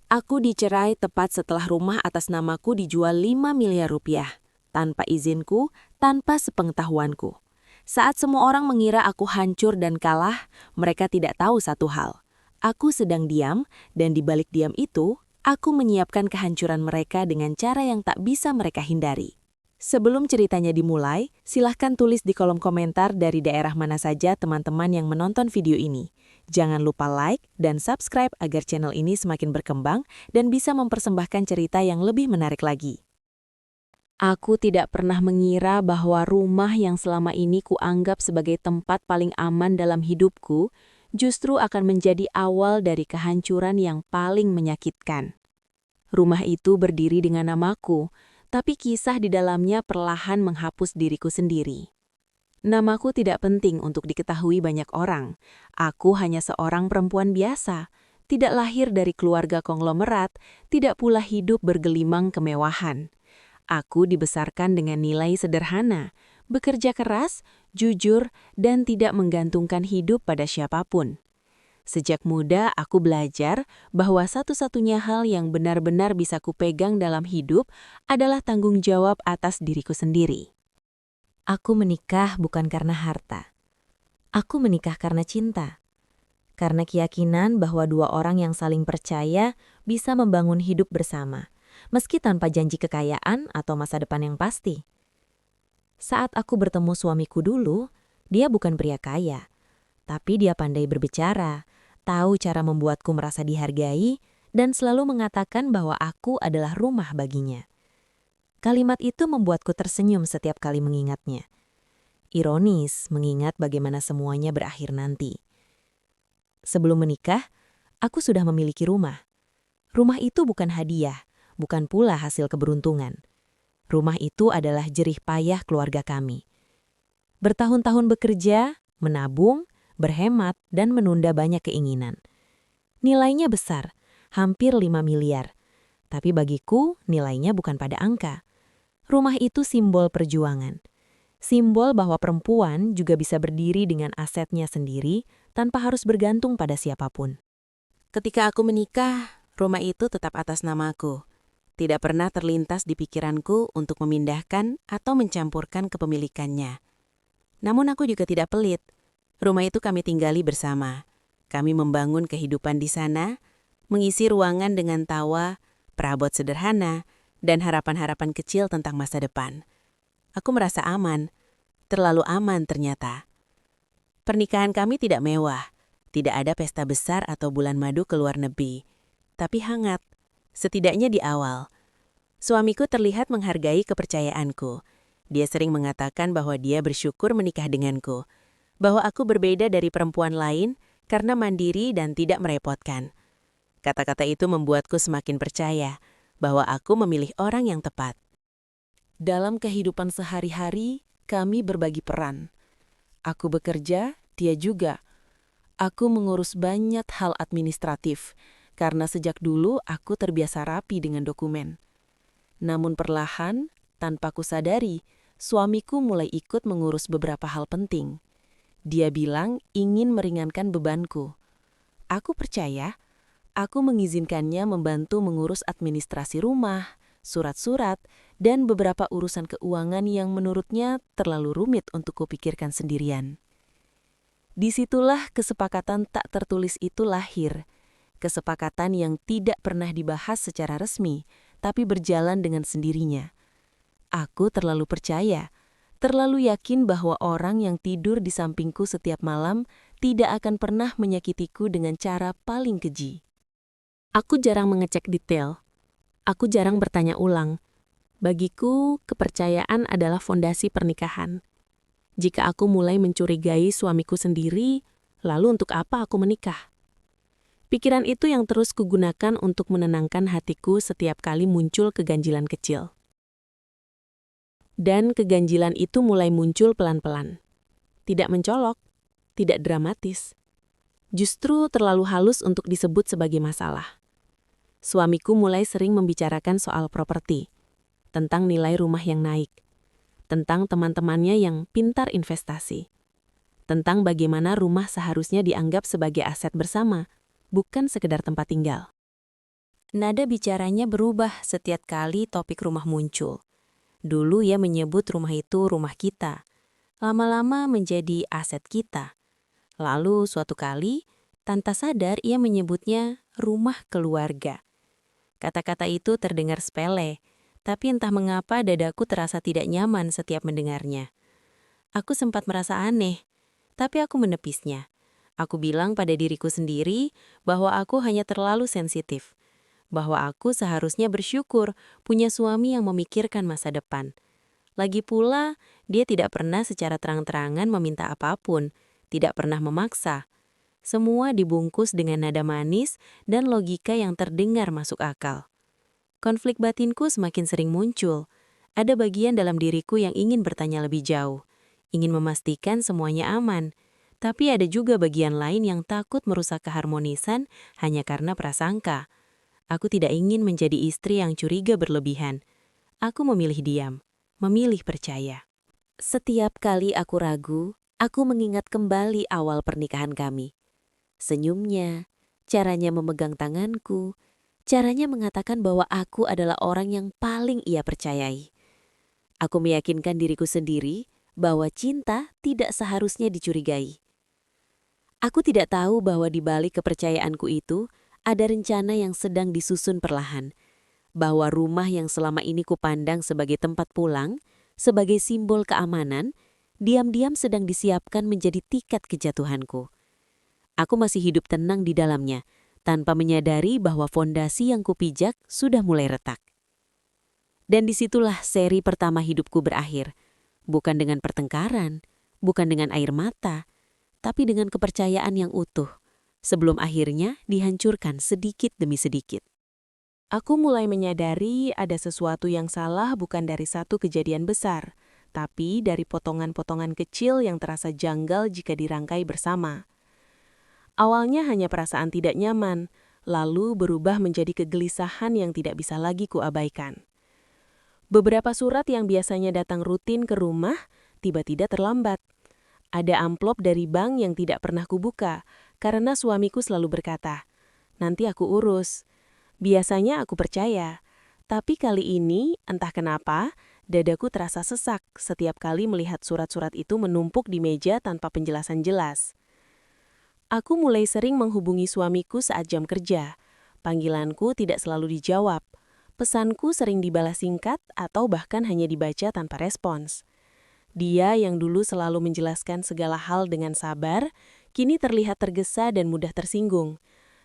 Aku dicerai tepat setelah rumah atas namaku dijual 5 miliar rupiah. Tanpa izinku, tanpa sepengetahuanku. Saat semua orang mengira aku hancur dan kalah, mereka tidak tahu satu hal. Aku sedang diam, dan di balik diam itu, aku menyiapkan kehancuran mereka dengan cara yang tak bisa mereka hindari. Sebelum ceritanya dimulai, silahkan tulis di kolom komentar dari daerah mana saja teman-teman yang menonton video ini. Jangan lupa like dan subscribe agar channel ini semakin berkembang dan bisa mempersembahkan cerita yang lebih menarik lagi. Aku tidak pernah mengira bahwa rumah yang selama ini kuanggap sebagai tempat paling aman dalam hidupku justru akan menjadi awal dari kehancuran yang paling menyakitkan. Rumah itu berdiri dengan namaku, tapi kisah di dalamnya perlahan menghapus diriku sendiri. Namaku tidak penting untuk diketahui banyak orang. Aku hanya seorang perempuan biasa, tidak lahir dari keluarga konglomerat, tidak pula hidup bergelimang kemewahan. Aku dibesarkan dengan nilai sederhana, bekerja keras, jujur, dan tidak menggantungkan hidup pada siapapun. Sejak muda, aku belajar bahwa satu-satunya hal yang benar-benar bisa kupegang dalam hidup adalah tanggung jawab atas diriku sendiri. Aku menikah bukan karena harta. Aku menikah karena cinta. Karena keyakinan bahwa dua orang yang saling percaya bisa membangun hidup bersama, meski tanpa janji kekayaan atau masa depan yang pasti. Saat aku bertemu suamiku dulu, dia bukan pria kaya, tapi dia pandai berbicara, tahu cara membuatku merasa dihargai, dan selalu mengatakan bahwa aku adalah rumah baginya. Kalimat itu membuatku tersenyum setiap kali mengingatnya. Ironis mengingat bagaimana semuanya berakhir nanti. Sebelum menikah, aku sudah memiliki rumah. Rumah itu bukan hadiah, bukan pula hasil keberuntungan. Rumah itu adalah jerih payah keluarga kami. Bertahun-tahun bekerja, menabung, berhemat, dan menunda banyak keinginan. Nilainya besar, hampir 5 miliar. Tapi bagiku, nilainya bukan pada angka. Rumah itu simbol perjuangan. Simbol bahwa perempuan juga bisa berdiri dengan asetnya sendiri tanpa harus bergantung pada siapapun. Ketika aku menikah, rumah itu tetap atas namaku. Tidak pernah terlintas di pikiranku untuk memindahkan atau mencampurkan kepemilikannya. Namun aku juga tidak pelit. Rumah itu kami tinggali bersama. Kami membangun kehidupan di sana, mengisi ruangan dengan tawa, perabot sederhana, dan harapan-harapan kecil tentang masa depan. Aku merasa aman, terlalu aman ternyata. Pernikahan kami tidak mewah, tidak ada pesta besar atau bulan madu ke luar negeri, tapi hangat, setidaknya di awal. Suamiku terlihat menghargai kepercayaanku. Dia sering mengatakan bahwa dia bersyukur menikah denganku, bahwa aku berbeda dari perempuan lain karena mandiri dan tidak merepotkan. Kata-kata itu membuatku semakin percaya bahwa aku memilih orang yang tepat. Dalam kehidupan sehari-hari, kami berbagi peran. Aku bekerja, dia juga. Aku mengurus banyak hal administratif, karena sejak dulu aku terbiasa rapi dengan dokumen. Namun perlahan, tanpa kusadari, suamiku mulai ikut mengurus beberapa hal penting. Dia bilang ingin meringankan bebanku. Aku percaya, aku mengizinkannya membantu mengurus administrasi rumah, surat-surat, dan beberapa urusan keuangan yang menurutnya terlalu rumit untuk kupikirkan sendirian. Disitulah kesepakatan tak tertulis itu lahir. Kesepakatan yang tidak pernah dibahas secara resmi, tapi berjalan dengan sendirinya. Aku terlalu percaya, terlalu yakin bahwa orang yang tidur di sampingku setiap malam tidak akan pernah menyakitiku dengan cara paling keji. Aku jarang mengecek detail. Aku jarang bertanya ulang. Bagiku, kepercayaan adalah fondasi pernikahan. Jika aku mulai mencurigai suamiku sendiri, lalu untuk apa aku menikah? Pikiran itu yang terus kugunakan untuk menenangkan hatiku setiap kali muncul keganjilan kecil. Dan keganjilan itu mulai muncul pelan-pelan. Tidak mencolok, tidak dramatis. Justru terlalu halus untuk disebut sebagai masalah. Suamiku mulai sering membicarakan soal properti, tentang nilai rumah yang naik, tentang teman-temannya yang pintar investasi, tentang bagaimana rumah seharusnya dianggap sebagai aset bersama, bukan sekedar tempat tinggal. Nada bicaranya berubah setiap kali topik rumah muncul. Dulu ia menyebut rumah itu rumah kita. Lama-lama menjadi aset kita. Lalu suatu kali, tanpa sadar ia menyebutnya rumah keluarga. Kata-kata itu terdengar sepele, tapi entah mengapa dadaku terasa tidak nyaman setiap mendengarnya. Aku sempat merasa aneh, tapi aku menepisnya. Aku bilang pada diriku sendiri bahwa aku hanya terlalu sensitif, bahwa aku seharusnya bersyukur punya suami yang memikirkan masa depan. Lagi pula, dia tidak pernah secara terang-terangan meminta apapun, tidak pernah memaksa. Semua dibungkus dengan nada manis dan logika yang terdengar masuk akal. Konflik batinku semakin sering muncul. Ada bagian dalam diriku yang ingin bertanya lebih jauh, ingin memastikan semuanya aman. Tapi ada juga bagian lain yang takut merusak keharmonisan hanya karena prasangka. Aku tidak ingin menjadi istri yang curiga berlebihan. Aku memilih diam, memilih percaya. Setiap kali aku ragu, aku mengingat kembali awal pernikahan kami. Senyumnya, caranya memegang tanganku, caranya mengatakan bahwa aku adalah orang yang paling ia percayai. Aku meyakinkan diriku sendiri bahwa cinta tidak seharusnya dicurigai. Aku tidak tahu bahwa di balik kepercayaanku itu ada rencana yang sedang disusun perlahan, bahwa rumah yang selama ini kupandang sebagai tempat pulang, sebagai simbol keamanan, diam-diam sedang disiapkan menjadi tiket kejatuhanku. Aku masih hidup tenang di dalamnya, tanpa menyadari bahwa fondasi yang kupijak sudah mulai retak. Dan disitulah seri pertama hidupku berakhir, bukan dengan pertengkaran, bukan dengan air mata, tapi dengan kepercayaan yang utuh, sebelum akhirnya dihancurkan sedikit demi sedikit. Aku mulai menyadari ada sesuatu yang salah bukan dari satu kejadian besar, tapi dari potongan-potongan kecil yang terasa janggal jika dirangkai bersama. Awalnya hanya perasaan tidak nyaman, lalu berubah menjadi kegelisahan yang tidak bisa lagi kuabaikan. Beberapa surat yang biasanya datang rutin ke rumah, tiba-tiba terlambat. Ada amplop dari bank yang tidak pernah kubuka, karena suamiku selalu berkata, "Nanti aku urus." Biasanya aku percaya, tapi kali ini, entah kenapa, dadaku terasa sesak setiap kali melihat surat-surat itu menumpuk di meja tanpa penjelasan jelas. Aku mulai sering menghubungi suamiku saat jam kerja. Panggilanku tidak selalu dijawab. Pesanku sering dibalas singkat atau bahkan hanya dibaca tanpa respons. Dia yang dulu selalu menjelaskan segala hal dengan sabar, kini terlihat tergesa dan mudah tersinggung.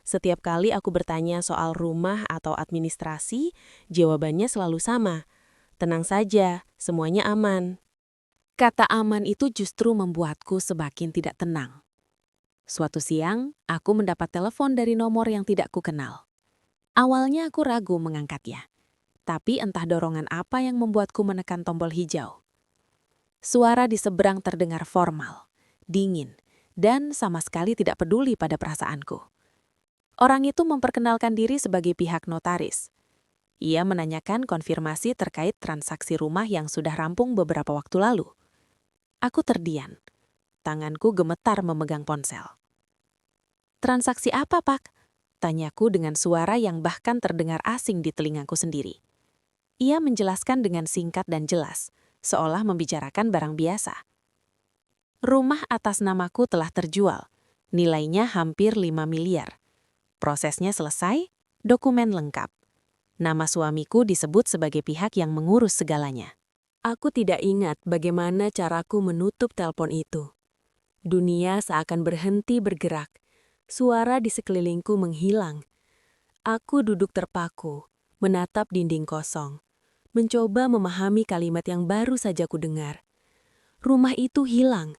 Setiap kali aku bertanya soal rumah atau administrasi, jawabannya selalu sama. Tenang saja, semuanya aman. Kata aman itu justru membuatku semakin tidak tenang. Suatu siang, aku mendapat telepon dari nomor yang tidak kukenal. Awalnya aku ragu mengangkatnya, tapi entah dorongan apa yang membuatku menekan tombol hijau. Suara di seberang terdengar formal, dingin, dan sama sekali tidak peduli pada perasaanku. Orang itu memperkenalkan diri sebagai pihak notaris. Ia menanyakan konfirmasi terkait transaksi rumah yang sudah rampung beberapa waktu lalu. Aku terdiam. Tanganku gemetar memegang ponsel. "Transaksi apa, Pak?" tanyaku dengan suara yang bahkan terdengar asing di telingaku sendiri. Ia menjelaskan dengan singkat dan jelas, seolah membicarakan barang biasa. Rumah atas namaku telah terjual. Nilainya hampir 5 miliar. Prosesnya selesai, dokumen lengkap. Nama suamiku disebut sebagai pihak yang mengurus segalanya. Aku tidak ingat bagaimana caraku menutup telepon itu. Dunia seakan berhenti bergerak. Suara di sekelilingku menghilang. Aku duduk terpaku, menatap dinding kosong, mencoba memahami kalimat yang baru saja kudengar. Rumah itu hilang.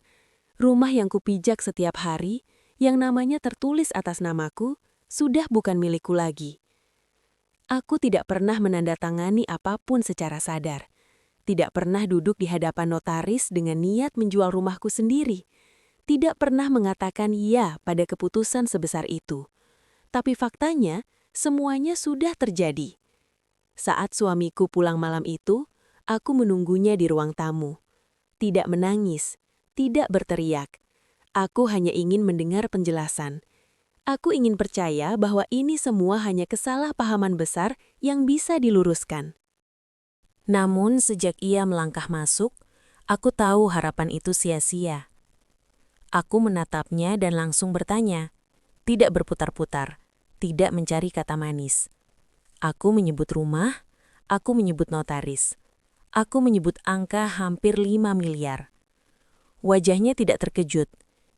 Rumah yang kupijak setiap hari, yang namanya tertulis atas namaku, sudah bukan milikku lagi. Aku tidak pernah menandatangani apapun secara sadar. Tidak pernah duduk di hadapan notaris dengan niat menjual rumahku sendiri. Tidak pernah mengatakan iya pada keputusan sebesar itu. Tapi faktanya, semuanya sudah terjadi. Saat suamiku pulang malam itu, aku menunggunya di ruang tamu. Tidak menangis, tidak berteriak. Aku hanya ingin mendengar penjelasan. Aku ingin percaya bahwa ini semua hanya kesalahpahaman besar yang bisa diluruskan. Namun sejak ia melangkah masuk, aku tahu harapan itu sia-sia. Aku menatapnya dan langsung bertanya, tidak berputar-putar, tidak mencari kata manis. Aku menyebut rumah, aku menyebut notaris. Aku menyebut angka hampir 5 miliar. Wajahnya tidak terkejut,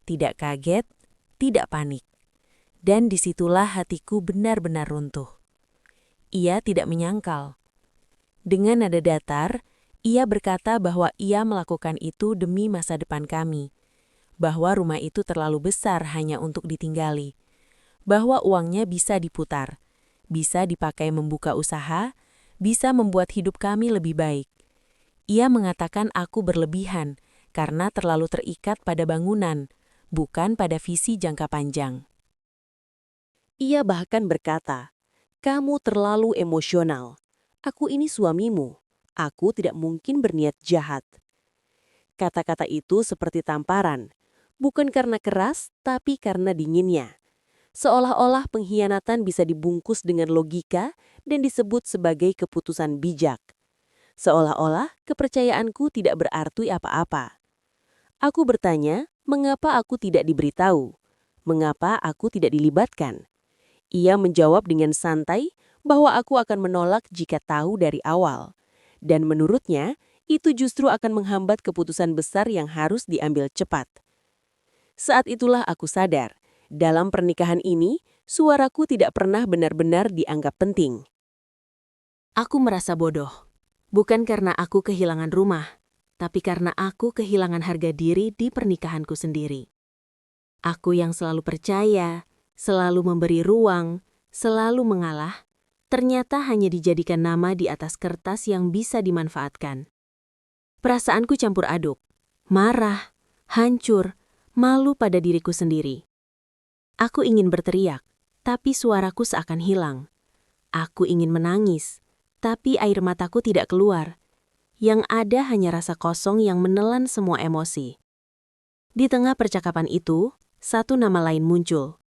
tidak kaget, tidak panik. Dan disitulah hatiku benar-benar runtuh. Ia tidak menyangkal. Dengan nada datar, ia berkata bahwa ia melakukan itu demi masa depan kami, bahwa rumah itu terlalu besar hanya untuk ditinggali, bahwa uangnya bisa diputar, bisa dipakai membuka usaha, bisa membuat hidup kami lebih baik. Ia mengatakan aku berlebihan karena terlalu terikat pada bangunan, bukan pada visi jangka panjang. Ia bahkan berkata, "Kamu terlalu emosional. Aku ini suamimu. Aku tidak mungkin berniat jahat." Kata-kata itu seperti tamparan, bukan karena keras, tapi karena dinginnya. Seolah-olah pengkhianatan bisa dibungkus dengan logika dan disebut sebagai keputusan bijak. Seolah-olah kepercayaanku tidak berarti apa-apa. Aku bertanya, mengapa aku tidak diberitahu? Mengapa aku tidak dilibatkan? Ia menjawab dengan santai bahwa aku akan menolak jika tahu dari awal. Dan menurutnya, itu justru akan menghambat keputusan besar yang harus diambil cepat. Saat itulah aku sadar, dalam pernikahan ini, suaraku tidak pernah benar-benar dianggap penting. Aku merasa bodoh, bukan karena aku kehilangan rumah, tapi karena aku kehilangan harga diri di pernikahanku sendiri. Aku yang selalu percaya, selalu memberi ruang, selalu mengalah, ternyata hanya dijadikan nama di atas kertas yang bisa dimanfaatkan. Perasaanku campur aduk, marah, hancur, malu pada diriku sendiri. Aku ingin berteriak, tapi suaraku seakan hilang. Aku ingin menangis, tapi air mataku tidak keluar. Yang ada hanya rasa kosong yang menelan semua emosi. Di tengah percakapan itu, satu nama lain muncul.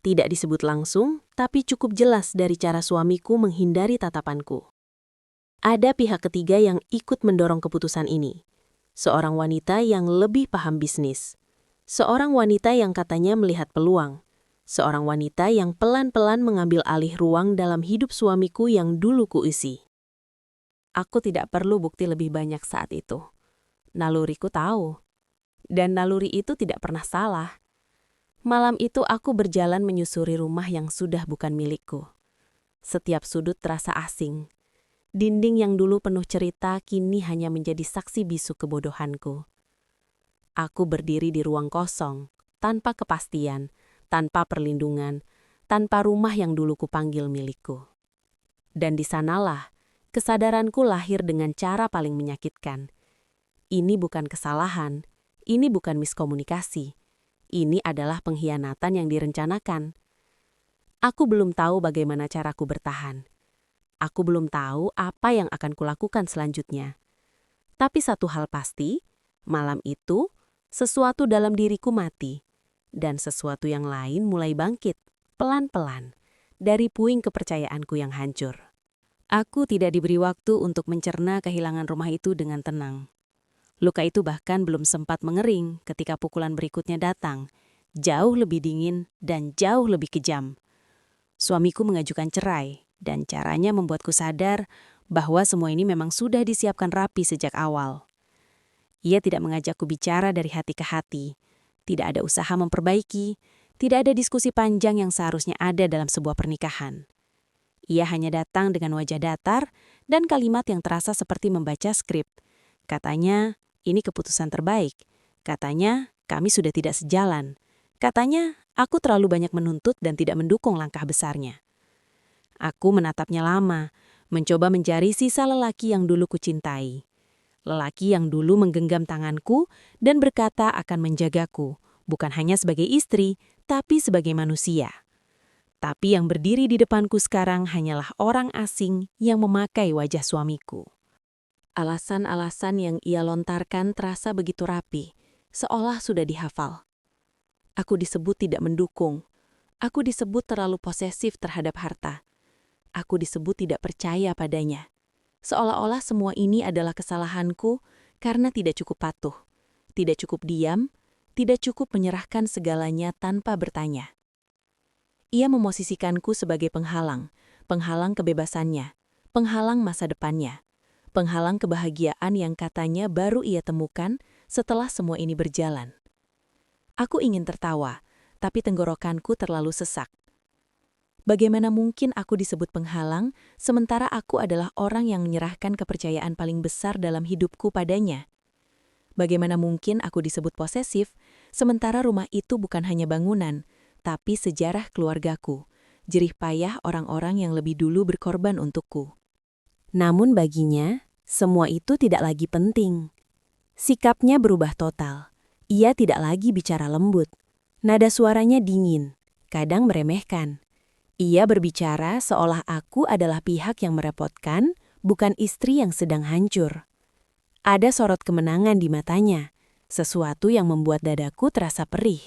Tidak disebut langsung, tapi cukup jelas dari cara suamiku menghindari tatapanku. Ada pihak ketiga yang ikut mendorong keputusan ini. Seorang wanita yang lebih paham bisnis. Seorang wanita yang katanya melihat peluang. Seorang wanita yang pelan-pelan mengambil alih ruang dalam hidup suamiku yang dulu kuisi. Aku tidak perlu bukti lebih banyak saat itu. Naluriku tahu. Dan naluri itu tidak pernah salah. Malam itu aku berjalan menyusuri rumah yang sudah bukan milikku. Setiap sudut terasa asing. Dinding yang dulu penuh cerita kini hanya menjadi saksi bisu kebodohanku. Aku berdiri di ruang kosong, tanpa kepastian, tanpa perlindungan, tanpa rumah yang dulu kupanggil milikku. Dan di sanalah, kesadaranku lahir dengan cara paling menyakitkan. Ini bukan kesalahan, ini bukan miskomunikasi. Ini adalah pengkhianatan yang direncanakan. Aku belum tahu bagaimana caraku bertahan. Aku belum tahu apa yang akan kulakukan selanjutnya. Tapi satu hal pasti, malam itu, sesuatu dalam diriku mati. Dan sesuatu yang lain mulai bangkit, pelan-pelan, dari puing kepercayaanku yang hancur. Aku tidak diberi waktu untuk mencerna kehilangan rumah itu dengan tenang. Luka itu bahkan belum sempat mengering ketika pukulan berikutnya datang, jauh lebih dingin dan jauh lebih kejam. Suamiku mengajukan cerai, dan caranya membuatku sadar bahwa semua ini memang sudah disiapkan rapi sejak awal. Ia tidak mengajakku bicara dari hati ke hati, tidak ada usaha memperbaiki, tidak ada diskusi panjang yang seharusnya ada dalam sebuah pernikahan. Ia hanya datang dengan wajah datar dan kalimat yang terasa seperti membaca skrip. Katanya, ini keputusan terbaik. Katanya, kami sudah tidak sejalan. Katanya, aku terlalu banyak menuntut dan tidak mendukung langkah besarnya. Aku menatapnya lama, mencoba mencari sisa lelaki yang dulu kucintai. Lelaki yang dulu menggenggam tanganku dan berkata akan menjagaku, bukan hanya sebagai istri, tapi sebagai manusia. Tapi yang berdiri di depanku sekarang hanyalah orang asing yang memakai wajah suamiku. Alasan-alasan yang ia lontarkan terasa begitu rapi, seolah sudah dihafal. Aku disebut tidak mendukung. Aku disebut terlalu posesif terhadap harta. Aku disebut tidak percaya padanya. Seolah-olah semua ini adalah kesalahanku karena tidak cukup patuh, tidak cukup diam, tidak cukup menyerahkan segalanya tanpa bertanya. Ia memosisikanku sebagai penghalang, penghalang kebebasannya, penghalang masa depannya, penghalang kebahagiaan yang katanya baru ia temukan setelah semua ini berjalan. Aku ingin tertawa, tapi tenggorokanku terlalu sesak. Bagaimana mungkin aku disebut penghalang, sementara aku adalah orang yang menyerahkan kepercayaan paling besar dalam hidupku padanya? Bagaimana mungkin aku disebut posesif, sementara rumah itu bukan hanya bangunan, tapi sejarah keluargaku, jerih payah orang-orang yang lebih dulu berkorban untukku. Namun baginya, semua itu tidak lagi penting. Sikapnya berubah total. Ia tidak lagi bicara lembut. Nada suaranya dingin, kadang meremehkan. Ia berbicara seolah aku adalah pihak yang merepotkan, bukan istri yang sedang hancur. Ada sorot kemenangan di matanya, sesuatu yang membuat dadaku terasa perih.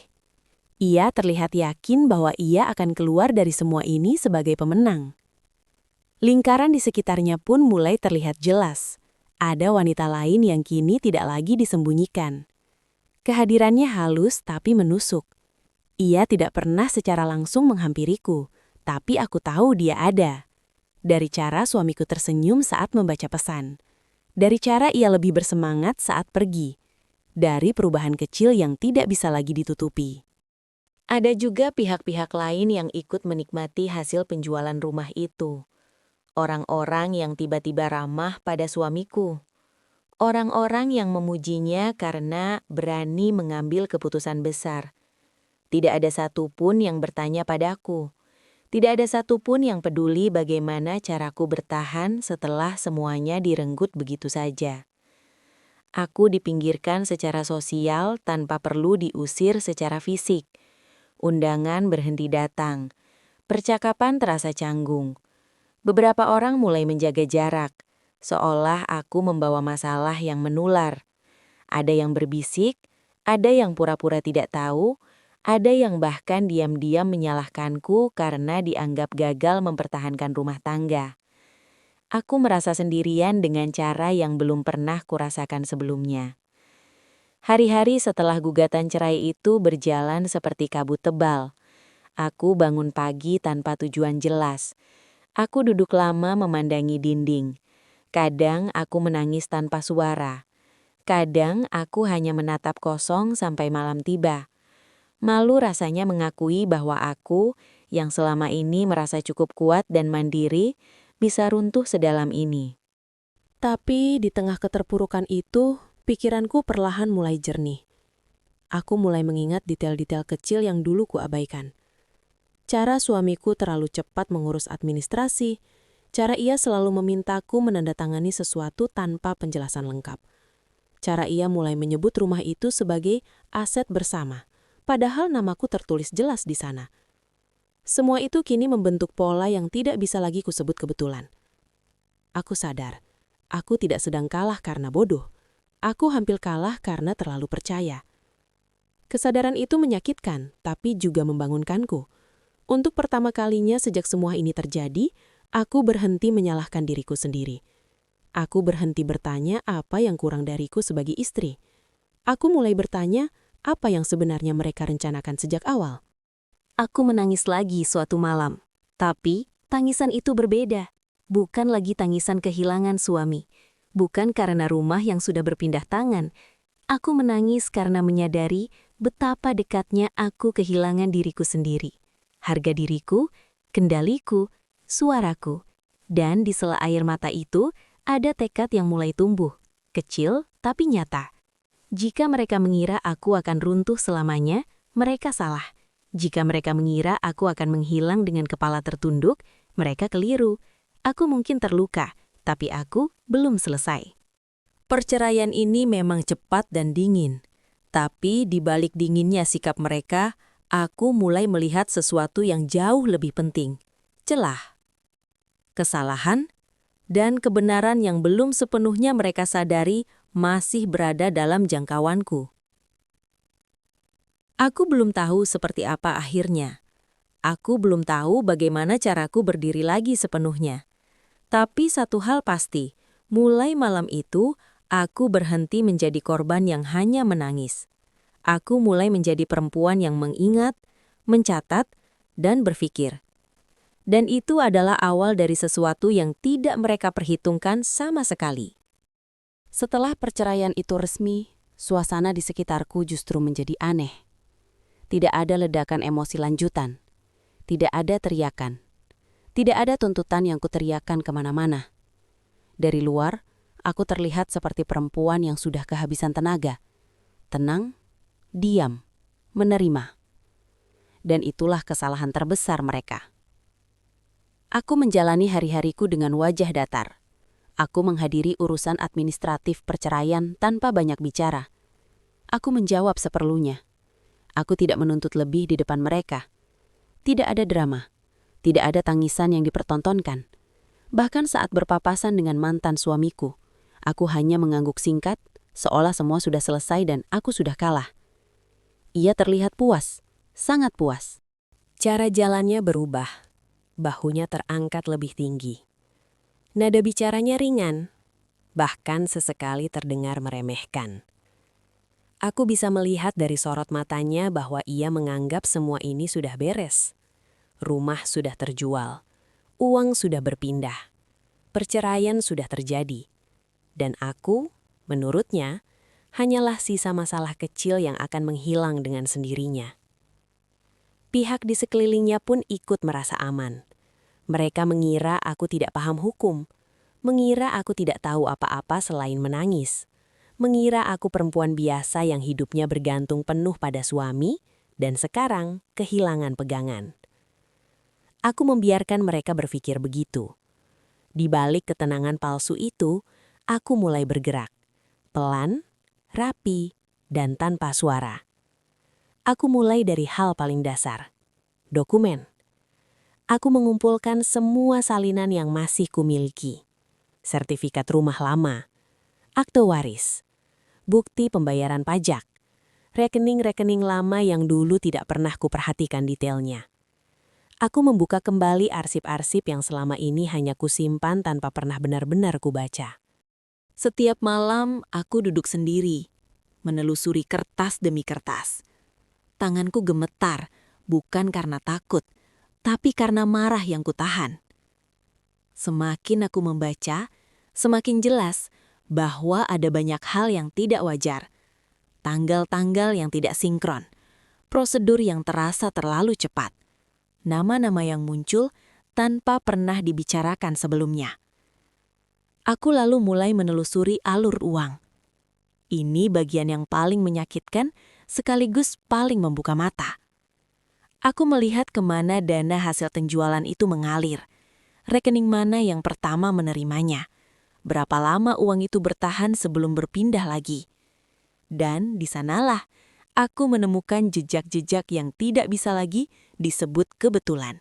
Ia terlihat yakin bahwa ia akan keluar dari semua ini sebagai pemenang. Lingkaran di sekitarnya pun mulai terlihat jelas. Ada wanita lain yang kini tidak lagi disembunyikan. Kehadirannya halus tapi menusuk. Ia tidak pernah secara langsung menghampiriku, tapi aku tahu dia ada. Dari cara suamiku tersenyum saat membaca pesan. Dari cara ia lebih bersemangat saat pergi. Dari perubahan kecil yang tidak bisa lagi ditutupi. Ada juga pihak-pihak lain yang ikut menikmati hasil penjualan rumah itu. Orang-orang yang tiba-tiba ramah pada suamiku. Orang-orang yang memujinya karena berani mengambil keputusan besar. Tidak ada satupun yang bertanya padaku. Tidak ada satupun yang peduli bagaimana caraku bertahan setelah semuanya direnggut begitu saja. Aku dipinggirkan secara sosial tanpa perlu diusir secara fisik. Undangan berhenti datang. Percakapan terasa canggung. Beberapa orang mulai menjaga jarak, seolah aku membawa masalah yang menular. Ada yang berbisik, ada yang pura-pura tidak tahu, ada yang bahkan diam-diam menyalahkanku karena dianggap gagal mempertahankan rumah tangga. Aku merasa sendirian dengan cara yang belum pernah kurasakan sebelumnya. Hari-hari setelah gugatan cerai itu berjalan seperti kabut tebal. Aku bangun pagi tanpa tujuan jelas. Aku duduk lama memandangi dinding. Kadang aku menangis tanpa suara. Kadang aku hanya menatap kosong sampai malam tiba. Malu rasanya mengakui bahwa aku, yang selama ini merasa cukup kuat dan mandiri, bisa runtuh sedalam ini. Tapi di tengah keterpurukan itu, pikiranku perlahan mulai jernih. Aku mulai mengingat detail-detail kecil yang dulu kuabaikan. Cara suamiku terlalu cepat mengurus administrasi, cara ia selalu memintaku menandatangani sesuatu tanpa penjelasan lengkap. Cara ia mulai menyebut rumah itu sebagai aset bersama. Padahal namaku tertulis jelas di sana. Semua itu kini membentuk pola yang tidak bisa lagi kusebut kebetulan. Aku sadar, aku tidak sedang kalah karena bodoh. Aku hampir kalah karena terlalu percaya. Kesadaran itu menyakitkan, tapi juga membangunkanku. Untuk pertama kalinya sejak semua ini terjadi, aku berhenti menyalahkan diriku sendiri. Aku berhenti bertanya apa yang kurang dariku sebagai istri. Aku mulai bertanya, apa yang sebenarnya mereka rencanakan sejak awal? Aku menangis lagi suatu malam. Tapi, tangisan itu berbeda. Bukan lagi tangisan kehilangan suami. Bukan karena rumah yang sudah berpindah tangan. Aku menangis karena menyadari betapa dekatnya aku kehilangan diriku sendiri. Harga diriku, kendaliku, suaraku. Dan di sela air mata itu, ada tekad yang mulai tumbuh. Kecil, tapi nyata. Jika mereka mengira aku akan runtuh selamanya, mereka salah. Jika mereka mengira aku akan menghilang dengan kepala tertunduk, mereka keliru. Aku mungkin terluka, tapi aku belum selesai. Perceraian ini memang cepat dan dingin. Tapi di balik dinginnya sikap mereka, aku mulai melihat sesuatu yang jauh lebih penting. Celah, kesalahan, dan kebenaran yang belum sepenuhnya mereka sadari masih berada dalam jangkauanku. Aku belum tahu seperti apa akhirnya. Aku belum tahu bagaimana caraku berdiri lagi sepenuhnya. Tapi satu hal pasti, mulai malam itu, aku berhenti menjadi korban yang hanya menangis. Aku mulai menjadi perempuan yang mengingat, mencatat, dan berpikir. Dan itu adalah awal dari sesuatu yang tidak mereka perhitungkan sama sekali. Setelah perceraian itu resmi, suasana di sekitarku justru menjadi aneh. Tidak ada ledakan emosi lanjutan. Tidak ada teriakan. Tidak ada tuntutan yang kuteriakan kemana-mana. Dari luar, aku terlihat seperti perempuan yang sudah kehabisan tenaga. Tenang, diam, menerima. Dan itulah kesalahan terbesar mereka. Aku menjalani hari-hariku dengan wajah datar. Aku menghadiri urusan administratif perceraian tanpa banyak bicara. Aku menjawab seperlunya. Aku tidak menuntut lebih di depan mereka. Tidak ada drama. Tidak ada tangisan yang dipertontonkan. Bahkan saat berpapasan dengan mantan suamiku, aku hanya mengangguk singkat, seolah semua sudah selesai dan aku sudah kalah. Ia terlihat puas, sangat puas. Cara jalannya berubah. Bahunya terangkat lebih tinggi. Nada bicaranya ringan, bahkan sesekali terdengar meremehkan. Aku bisa melihat dari sorot matanya bahwa ia menganggap semua ini sudah beres. Rumah sudah terjual, uang sudah berpindah, perceraian sudah terjadi. Dan aku, menurutnya, hanyalah sisa masalah kecil yang akan menghilang dengan sendirinya. Pihak di sekelilingnya pun ikut merasa aman. Mereka mengira aku tidak paham hukum, mengira aku tidak tahu apa-apa selain menangis, mengira aku perempuan biasa yang hidupnya bergantung penuh pada suami, dan sekarang kehilangan pegangan. Aku membiarkan mereka berpikir begitu. Di balik ketenangan palsu itu, aku mulai bergerak. Pelan, rapi, dan tanpa suara. Aku mulai dari hal paling dasar. Dokumen. Aku mengumpulkan semua salinan yang masih kumiliki. Sertifikat rumah lama, akte waris, bukti pembayaran pajak, rekening-rekening lama yang dulu tidak pernah kuperhatikan detailnya. Aku membuka kembali arsip-arsip yang selama ini hanya kusimpan tanpa pernah benar-benar kubaca. Setiap malam aku duduk sendiri, menelusuri kertas demi kertas. Tanganku gemetar, bukan karena takut, tapi karena marah yang kutahan. Semakin aku membaca, semakin jelas bahwa ada banyak hal yang tidak wajar. Tanggal-tanggal yang tidak sinkron, prosedur yang terasa terlalu cepat. Nama-nama yang muncul tanpa pernah dibicarakan sebelumnya. Aku lalu mulai menelusuri alur uang. Ini bagian yang paling menyakitkan sekaligus paling membuka mata. Aku melihat kemana dana hasil penjualan itu mengalir, rekening mana yang pertama menerimanya, berapa lama uang itu bertahan sebelum berpindah lagi. Dan di sanalah aku menemukan jejak-jejak yang tidak bisa lagi disebut kebetulan.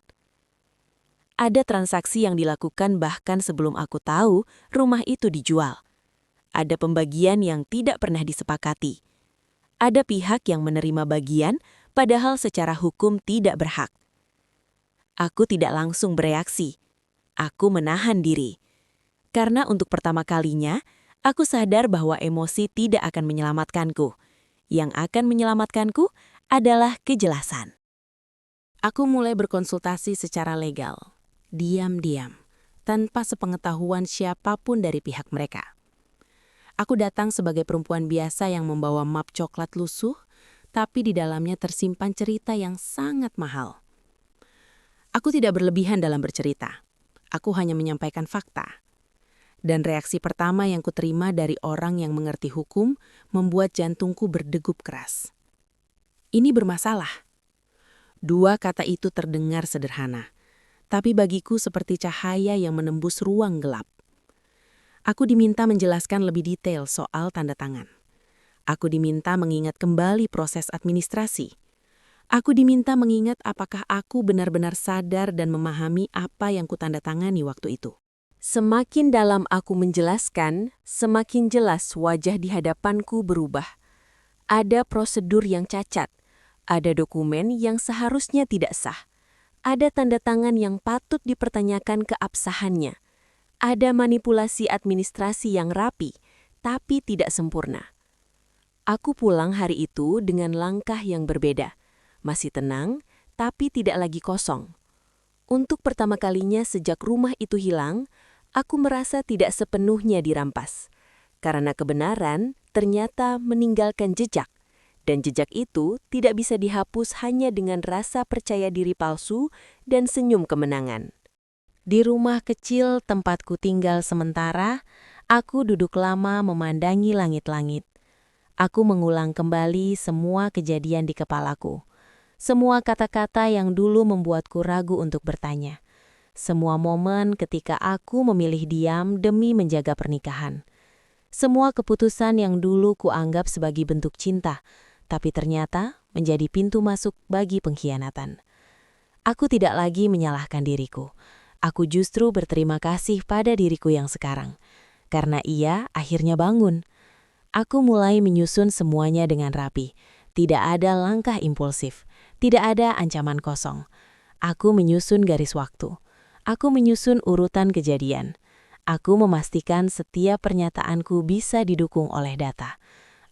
Ada transaksi yang dilakukan bahkan sebelum aku tahu rumah itu dijual. Ada pembagian yang tidak pernah disepakati. Ada pihak yang menerima bagian padahal secara hukum tidak berhak. Aku tidak langsung bereaksi. Aku menahan diri. Karena untuk pertama kalinya, aku sadar bahwa emosi tidak akan menyelamatkanku. Yang akan menyelamatkanku adalah kejelasan. Aku mulai berkonsultasi secara legal, diam-diam, tanpa sepengetahuan siapapun dari pihak mereka. Aku datang sebagai perempuan biasa yang membawa map coklat lusuh, tapi di dalamnya tersimpan cerita yang sangat mahal. Aku tidak berlebihan dalam bercerita. Aku hanya menyampaikan fakta. Dan reaksi pertama yang kuterima dari orang yang mengerti hukum membuat jantungku berdegup keras. Ini bermasalah. Dua kata itu terdengar sederhana, tapi bagiku seperti cahaya yang menembus ruang gelap. Aku diminta menjelaskan lebih detail soal tanda tangan. Aku diminta mengingat kembali proses administrasi. Aku diminta mengingat apakah aku benar-benar sadar dan memahami apa yang kutandatangani waktu itu. Semakin dalam aku menjelaskan, semakin jelas wajah di hadapanku berubah. Ada prosedur yang cacat, ada dokumen yang seharusnya tidak sah, Ada tanda tangan yang patut dipertanyakan keabsahannya. Ada manipulasi administrasi yang rapi, tapi tidak sempurna. Aku pulang hari itu dengan langkah yang berbeda. Masih tenang, tapi tidak lagi kosong. Untuk pertama kalinya sejak rumah itu hilang, aku merasa tidak sepenuhnya dirampas. Karena kebenaran ternyata meninggalkan jejak. Dan jejak itu tidak bisa dihapus hanya dengan rasa percaya diri palsu dan senyum kemenangan. Di rumah kecil tempatku tinggal sementara, aku duduk lama memandangi langit-langit. Aku mengulang kembali semua kejadian di kepalaku. Semua kata-kata yang dulu membuatku ragu untuk bertanya. Semua momen ketika aku memilih diam demi menjaga pernikahan. Semua keputusan yang dulu kuanggap sebagai bentuk cinta, tapi ternyata menjadi pintu masuk bagi pengkhianatan. Aku tidak lagi menyalahkan diriku. Aku justru berterima kasih pada diriku yang sekarang. Karena ia akhirnya bangun. Aku mulai menyusun semuanya dengan rapi. Tidak ada langkah impulsif. Tidak ada ancaman kosong. Aku menyusun garis waktu. Aku menyusun urutan kejadian. Aku memastikan setiap pernyataanku bisa didukung oleh data.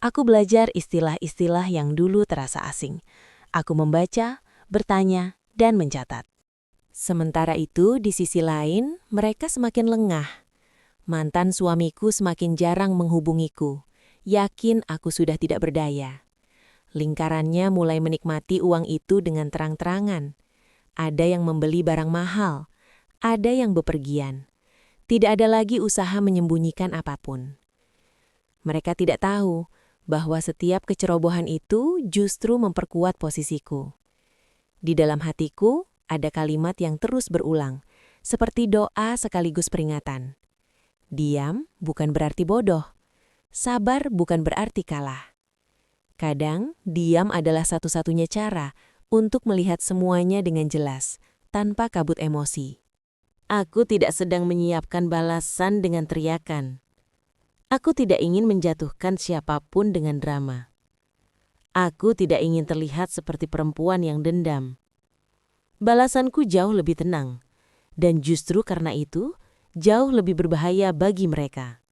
Aku belajar istilah-istilah yang dulu terasa asing. Aku membaca, bertanya, dan mencatat. Sementara itu, di sisi lain, mereka semakin lengah. Mantan suamiku semakin jarang menghubungiku. Yakin aku sudah tidak berdaya. Lingkarannya mulai menikmati uang itu dengan terang-terangan. Ada yang membeli barang mahal. Ada yang bepergian. Tidak ada lagi usaha menyembunyikan apapun. Mereka tidak tahu bahwa setiap kecerobohan itu justru memperkuat posisiku. Di dalam hatiku ada kalimat yang terus berulang, seperti doa sekaligus peringatan. Diam bukan berarti bodoh. Sabar bukan berarti kalah. Kadang, diam adalah satu-satunya cara untuk melihat semuanya dengan jelas, tanpa kabut emosi. Aku tidak sedang menyiapkan balasan dengan teriakan. Aku tidak ingin menjatuhkan siapapun dengan drama. Aku tidak ingin terlihat seperti perempuan yang dendam. Balasanku jauh lebih tenang, dan justru karena itu, jauh lebih berbahaya bagi mereka.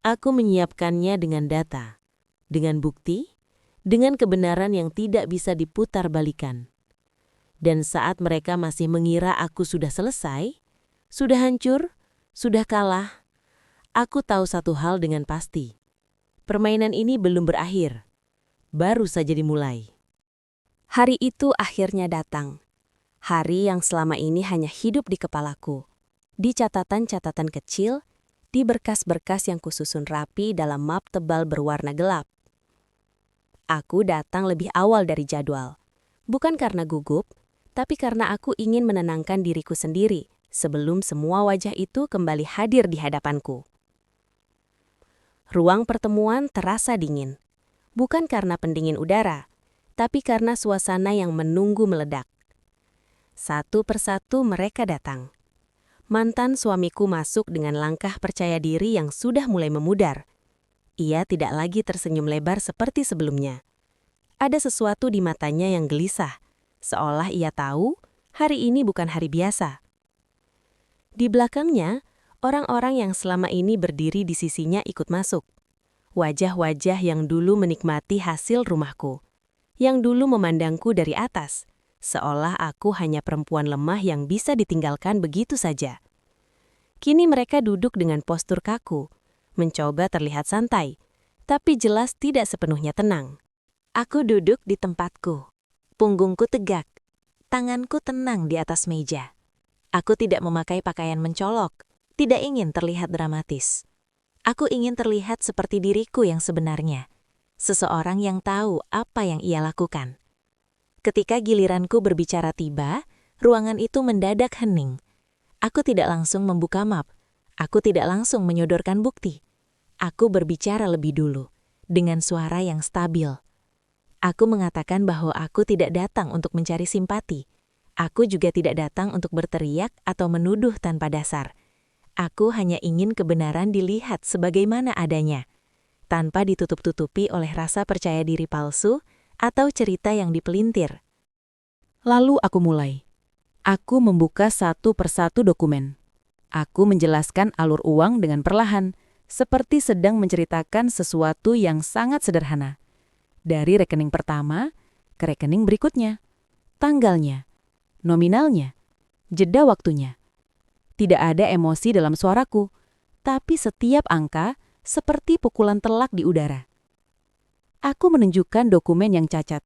Aku menyiapkannya dengan data, dengan bukti, dengan kebenaran yang tidak bisa diputar-balikan. Dan saat mereka masih mengira aku sudah selesai, sudah hancur, sudah kalah, aku tahu satu hal dengan pasti. Permainan ini belum berakhir. Baru saja dimulai. Hari itu akhirnya datang. Hari yang selama ini hanya hidup di kepalaku. Di catatan-catatan kecil, di berkas-berkas yang kususun rapi dalam map tebal berwarna gelap. Aku datang lebih awal dari jadwal. Bukan karena gugup, tapi karena aku ingin menenangkan diriku sendiri sebelum semua wajah itu kembali hadir di hadapanku. Ruang pertemuan terasa dingin. Bukan karena pendingin udara, tapi karena suasana yang menunggu meledak. Satu persatu mereka datang. Mantan suamiku masuk dengan langkah percaya diri yang sudah mulai memudar. Ia tidak lagi tersenyum lebar seperti sebelumnya. Ada sesuatu di matanya yang gelisah, seolah ia tahu hari ini bukan hari biasa. Di belakangnya, orang-orang yang selama ini berdiri di sisinya ikut masuk. Wajah-wajah yang dulu menikmati hasil rumahku, yang dulu memandangku dari atas, seolah aku hanya perempuan lemah yang bisa ditinggalkan begitu saja. Kini mereka duduk dengan postur kaku, mencoba terlihat santai, tapi jelas tidak sepenuhnya tenang. Aku duduk di tempatku, punggungku tegak, tanganku tenang di atas meja. Aku tidak memakai pakaian mencolok, tidak ingin terlihat dramatis. Aku ingin terlihat seperti diriku yang sebenarnya, seseorang yang tahu apa yang ia lakukan. Ketika giliranku berbicara tiba, ruangan itu mendadak hening. Aku tidak langsung membuka map, aku tidak langsung menyodorkan bukti. Aku berbicara lebih dulu, dengan suara yang stabil. Aku mengatakan bahwa aku tidak datang untuk mencari simpati. Aku juga tidak datang untuk berteriak atau menuduh tanpa dasar. Aku hanya ingin kebenaran dilihat sebagaimana adanya, tanpa ditutup-tutupi oleh rasa percaya diri palsu atau cerita yang dipelintir. Lalu aku mulai. Aku membuka satu persatu dokumen. Aku menjelaskan alur uang dengan perlahan, seperti sedang menceritakan sesuatu yang sangat sederhana. Dari rekening pertama ke rekening berikutnya, tanggalnya, nominalnya, jeda waktunya. Tidak ada emosi dalam suaraku, tapi setiap angka seperti pukulan telak di udara. Aku menunjukkan dokumen yang cacat,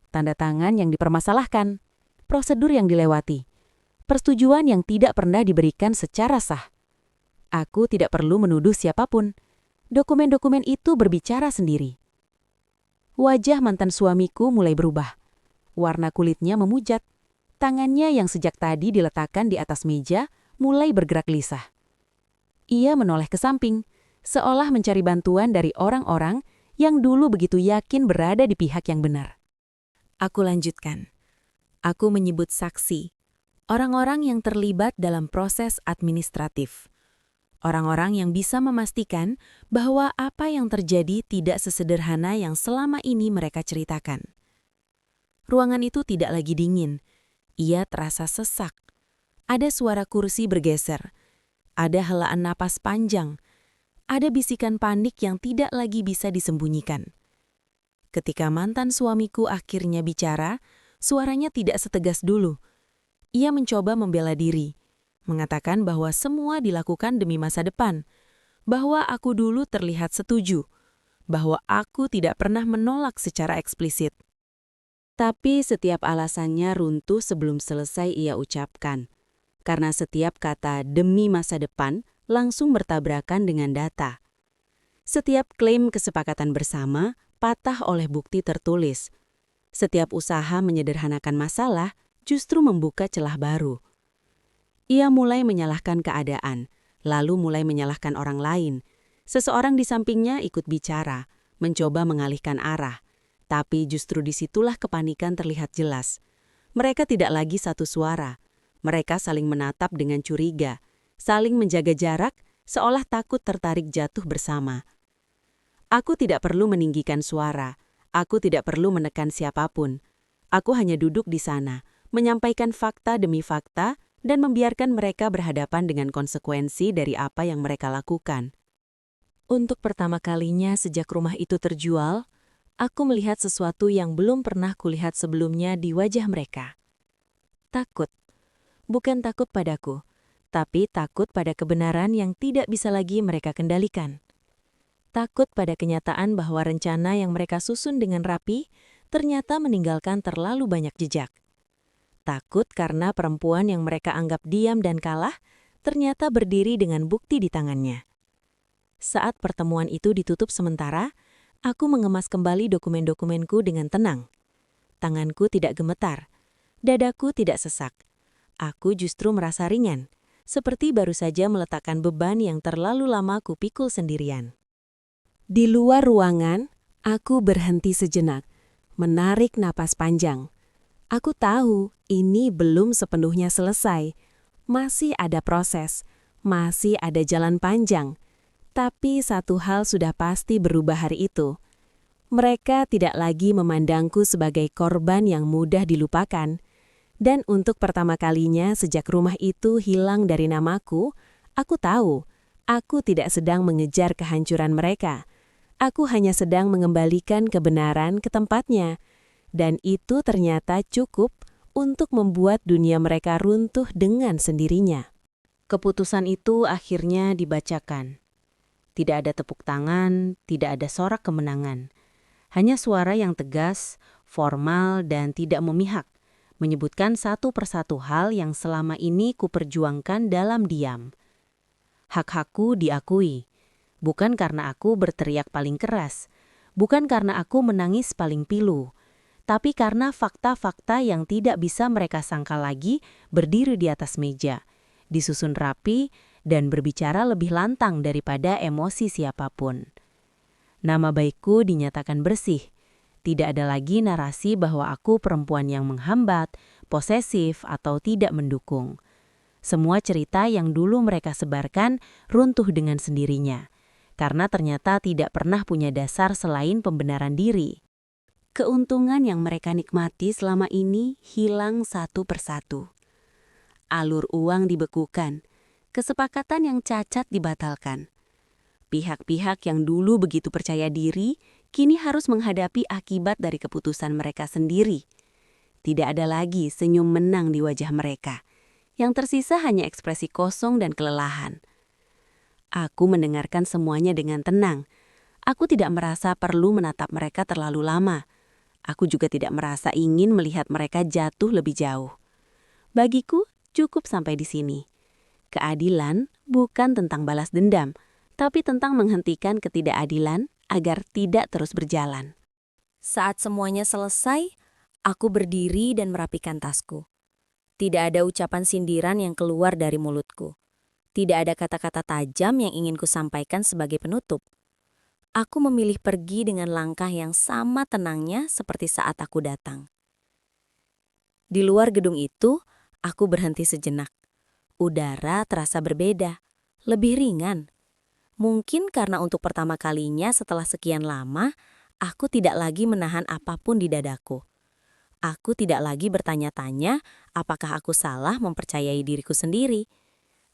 tanda tangan yang dipermasalahkan, prosedur yang dilewati, persetujuan yang tidak pernah diberikan secara sah. Aku tidak perlu menuduh siapapun. Dokumen-dokumen itu berbicara sendiri. Wajah mantan suamiku mulai berubah. Warna kulitnya memujat. Tangannya yang sejak tadi diletakkan di atas meja mulai bergerak gelisah. Ia menoleh ke samping, seolah mencari bantuan dari orang-orang yang dulu begitu yakin berada di pihak yang benar. Aku lanjutkan. Aku menyebut saksi, orang-orang yang terlibat dalam proses administratif. Orang-orang yang bisa memastikan bahwa apa yang terjadi tidak sesederhana yang selama ini mereka ceritakan. Ruangan itu tidak lagi dingin. Ia terasa sesak. Ada suara kursi bergeser. Ada helaan napas panjang. Ada bisikan panik yang tidak lagi bisa disembunyikan. Ketika mantan suamiku akhirnya bicara, suaranya tidak setegas dulu. Ia mencoba membela diri, mengatakan bahwa semua dilakukan demi masa depan, bahwa aku dulu terlihat setuju, bahwa aku tidak pernah menolak secara eksplisit. Tapi setiap alasannya runtuh sebelum selesai ia ucapkan, karena setiap kata demi masa depan langsung bertabrakan dengan data. Setiap klaim kesepakatan bersama patah oleh bukti tertulis. Setiap usaha menyederhanakan masalah justru membuka celah baru. Ia mulai menyalahkan keadaan, lalu mulai menyalahkan orang lain. Seseorang di sampingnya ikut bicara, mencoba mengalihkan arah. Tapi justru disitulah kepanikan terlihat jelas. Mereka tidak lagi satu suara. Mereka saling menatap dengan curiga, saling menjaga jarak, seolah takut tertarik jatuh bersama. Aku tidak perlu meninggikan suara. Aku tidak perlu menekan siapapun. Aku hanya duduk di sana, menyampaikan fakta demi fakta, dan membiarkan mereka berhadapan dengan konsekuensi dari apa yang mereka lakukan. Untuk pertama kalinya sejak rumah itu terjual, aku melihat sesuatu yang belum pernah kulihat sebelumnya di wajah mereka. Takut. Bukan takut padaku, tapi takut pada kebenaran yang tidak bisa lagi mereka kendalikan. Takut pada kenyataan bahwa rencana yang mereka susun dengan rapi ternyata meninggalkan terlalu banyak jejak. Takut karena perempuan yang mereka anggap diam dan kalah ternyata berdiri dengan bukti di tangannya. Saat pertemuan itu ditutup sementara, aku mengemas kembali dokumen-dokumenku dengan tenang. Tanganku tidak gemetar, dadaku tidak sesak. Aku justru merasa ringan, seperti baru saja meletakkan beban yang terlalu lama kupikul sendirian. Di luar ruangan, aku berhenti sejenak, menarik napas panjang. Aku tahu ini belum sepenuhnya selesai. Masih ada proses, masih ada jalan panjang. Tapi satu hal sudah pasti berubah hari itu. Mereka tidak lagi memandangku sebagai korban yang mudah dilupakan. Dan untuk pertama kalinya sejak rumah itu hilang dari namaku, aku tahu, aku tidak sedang mengejar kehancuran mereka. Aku hanya sedang mengembalikan kebenaran ke tempatnya. Dan itu ternyata cukup untuk membuat dunia mereka runtuh dengan sendirinya. Keputusan itu akhirnya dibacakan. Tidak ada tepuk tangan, tidak ada sorak kemenangan. Hanya suara yang tegas, formal, dan tidak memihak. Menyebutkan satu persatu hal yang selama ini kuperjuangkan dalam diam. Hak-hakku diakui, bukan karena aku berteriak paling keras, bukan karena aku menangis paling pilu, tapi karena fakta-fakta yang tidak bisa mereka sangkal lagi berdiri di atas meja, disusun rapi, dan berbicara lebih lantang daripada emosi siapapun. Nama baikku dinyatakan bersih. Tidak ada lagi narasi bahwa aku perempuan yang menghambat, posesif, atau tidak mendukung. Semua cerita yang dulu mereka sebarkan runtuh dengan sendirinya, karena ternyata tidak pernah punya dasar selain pembenaran diri. Keuntungan yang mereka nikmati selama ini hilang satu persatu. Alur uang dibekukan, kesepakatan yang cacat dibatalkan. Pihak-pihak yang dulu begitu percaya diri, kini harus menghadapi akibat dari keputusan mereka sendiri. Tidak ada lagi senyum menang di wajah mereka. Yang tersisa hanya ekspresi kosong dan kelelahan. Aku mendengarkan semuanya dengan tenang. Aku tidak merasa perlu menatap mereka terlalu lama. Aku juga tidak merasa ingin melihat mereka jatuh lebih jauh. Bagiku, cukup sampai di sini. Keadilan bukan tentang balas dendam, tapi tentang menghentikan ketidakadilan agar tidak terus berjalan. Saat semuanya selesai, aku berdiri dan merapikan tasku. Tidak ada ucapan sindiran yang keluar dari mulutku. Tidak ada kata-kata tajam yang ingin kusampaikan sebagai penutup. Aku memilih pergi dengan langkah yang sama tenangnya seperti saat aku datang. Di luar gedung itu, aku berhenti sejenak. Udara terasa berbeda, lebih ringan. Mungkin karena untuk pertama kalinya setelah sekian lama, aku tidak lagi menahan apapun di dadaku. Aku tidak lagi bertanya-tanya apakah aku salah mempercayai diriku sendiri.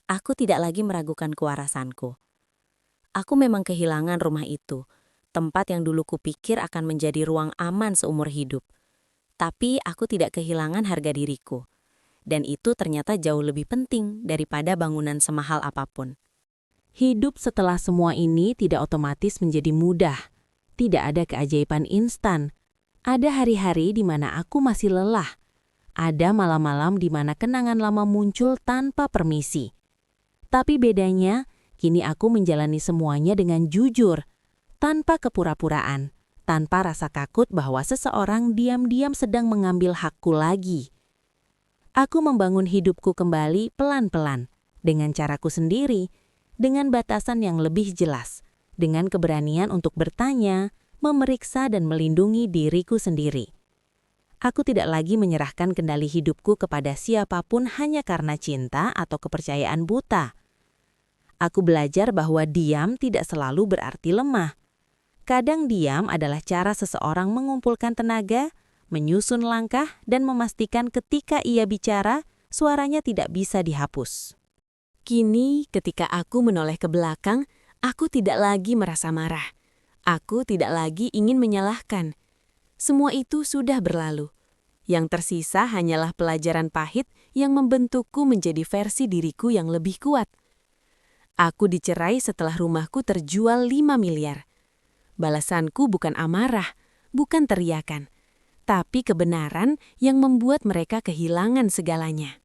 Aku tidak lagi meragukan kewarasanku. Aku memang kehilangan rumah itu, tempat yang dulu kupikir akan menjadi ruang aman seumur hidup. Tapi aku tidak kehilangan harga diriku. Dan itu ternyata jauh lebih penting daripada bangunan semahal apapun. Hidup setelah semua ini tidak otomatis menjadi mudah. Tidak ada keajaiban instan. Ada hari-hari di mana aku masih lelah. Ada malam-malam di mana kenangan lama muncul tanpa permisi. Tapi bedanya, kini aku menjalani semuanya dengan jujur, tanpa kepura-puraan, tanpa rasa takut bahwa seseorang diam-diam sedang mengambil hakku lagi. Aku membangun hidupku kembali pelan-pelan, dengan caraku sendiri, dengan batasan yang lebih jelas, dengan keberanian untuk bertanya, memeriksa dan melindungi diriku sendiri. Aku tidak lagi menyerahkan kendali hidupku kepada siapapun hanya karena cinta atau kepercayaan buta. Aku belajar bahwa diam tidak selalu berarti lemah. Kadang diam adalah cara seseorang mengumpulkan tenaga, menyusun langkah, dan memastikan ketika ia bicara, suaranya tidak bisa dihapus. Kini, ketika aku menoleh ke belakang, aku tidak lagi merasa marah. Aku tidak lagi ingin menyalahkan. Semua itu sudah berlalu. Yang tersisa hanyalah pelajaran pahit yang membentukku menjadi versi diriku yang lebih kuat. Aku dicerai setelah rumahku terjual 5 miliar. Balasanku bukan amarah, bukan teriakan, tapi kebenaran yang membuat mereka kehilangan segalanya.